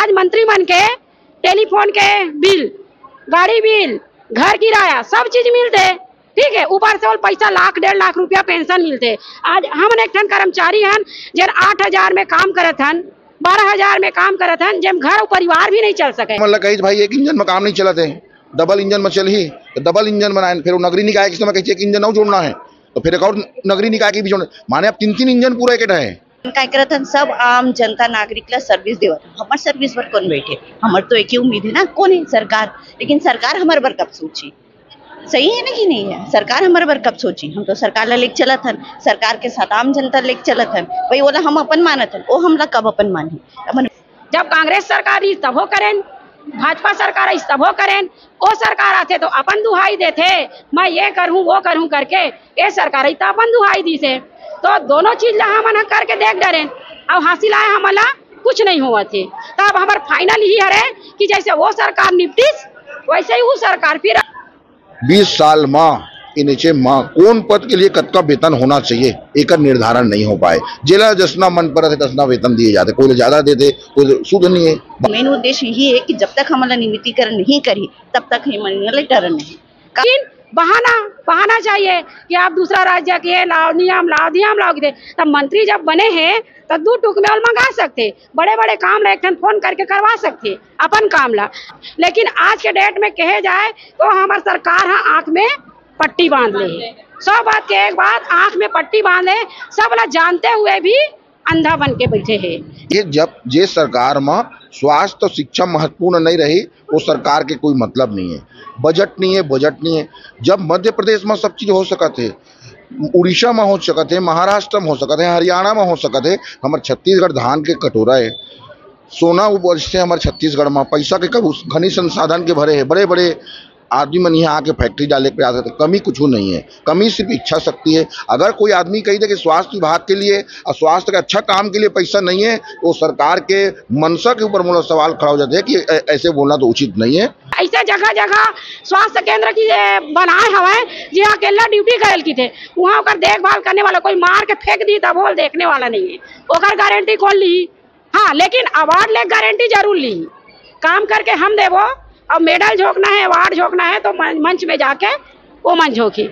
आज मंत्री बन के टेलीफोन के बिल, गाड़ी बिल, घर किराया सब चीज मिलते, ठीक है। ऊपर से पैसा 1,00,000-1,50,000 रुपया पेंशन मिलते। आज हम एक ठन कर्मचारी हन जन 8,000 में काम करत हन, 12,000 में काम करत हन, जब घर परिवार भी नहीं चल सके। मतलब कही भाई एक इंजन में काम नहीं चलते, डबल इंजन में चल ही तो डबल इंजन बनाए, फिर नगरी निकाय के समय कही एक इंजन और जोड़ना है तो फिर एक और नगरी निकाय की भी जोड़ना, माने अब 3-3 इंजन पूरा एक है। काय करत हन सब आम जनता नागरिकला सर्विस देवत, हमार सर्विस पर कौन बैठे, हमार तो एक ही उम्मीद है ना, कौन है सरकार, लेकिन सरकार हमारे बर कब सोची, सही है ना कि नहीं है, सरकार हमारे बर कब सोची। हम तो सरकार ला लेके चलत हन, सरकार के साथ आम जनता लेके चलत हन, भाई बोला हम अपन मानत हन, वो हमला कब अपन मानी। जब कांग्रेस सरकार इस तबो करें, भाजपा सरकार इस तबो करें, वो सरकार आते तो अपन दुहाई देते, मैं ये करूँ वो करूँ करके, ये सरकार ही तो अपन दुहाई दी से, तो दोनों चीज ला हम करके देख डरे अब हासिल आए हमला कुछ नहीं हुआ थे। तब हमार फाइनल ही है कि जैसे वो सरकार निपटिस वैसे ही वो सरकार फिर 20 साल माँ नीचे माँ कौन पद के लिए कतका वेतन होना चाहिए एक निर्धारण नहीं हो पाए। जिला जसना मन पर तसना वेतन दिए जाते, कोई ज्यादा देते कोई शुद्ध नहीं है। मेन उद्देश्य यही है कि जब तक हमारा नियमितीकरण नहीं करी तब तक ही डर नहीं। बहाना चाहिए कि आप दूसरा राज्य के लाओ नियम लाओ दे, तब मंत्री जब बने हैं तो 2 टूक में और मंगा सकते, बड़े बड़े काम ला एक फोन करके करवा सकते अपन काम ला। लेकिन आज के डेट में कहे जाए तो हमारी सरकार आंख में पट्टी बांध ले, 100 बात के एक बात आंख में पट्टी बांधे, सब ला जानते हुए भी अंधा बन के बैठे हैं। ये जब जे सरकार में स्वास्थ्य और शिक्षा महत्वपूर्ण नहीं रही वो सरकार के कोई मतलब नहीं है। बजट नहीं है। जब मध्य प्रदेश में सब चीज हो सकते, उड़ीसा में हो सकते, महाराष्ट्र में हो सकते, हरियाणा में हो सकते, हमारे छत्तीसगढ़ धान के कटोरा है, सोना वर्ष से हमारे छत्तीसगढ़ में पैसा के खनिज संसाधन के भरे है, बड़े बड़े आदमी मन यहाँ आके फैक्ट्री डाले पे आ सकते। कमी कुछ नहीं है, कमी सिर्फ इच्छा शक्ति है। अगर कोई आदमी कही दे कि स्वास्थ्य विभाग के लिए और स्वास्थ्य के अच्छा काम के लिए पैसा नहीं है तो सरकार के मनसा के ऊपर मुझे सवाल खड़ा हो जाते हैं कि ऐसे बोलना तो उचित नहीं है। ऐसे जगह जगह स्वास्थ्य केंद्र की बनाए हवाए जहाँ अकेला ड्यूटी करल की थे, वहाँ का देखभाल करने वाला कोई मार के फेंक दी तब बोल देखने वाला नहीं है, ओकर गारंटी कौन ली। हाँ, लेकिन अवार्ड ले गारंटी जरूर ली, काम करके हम देवो। अब मेडल झोंकना है, अवार्ड झोंकना है तो मंच में जाके वो मंच झोंकी।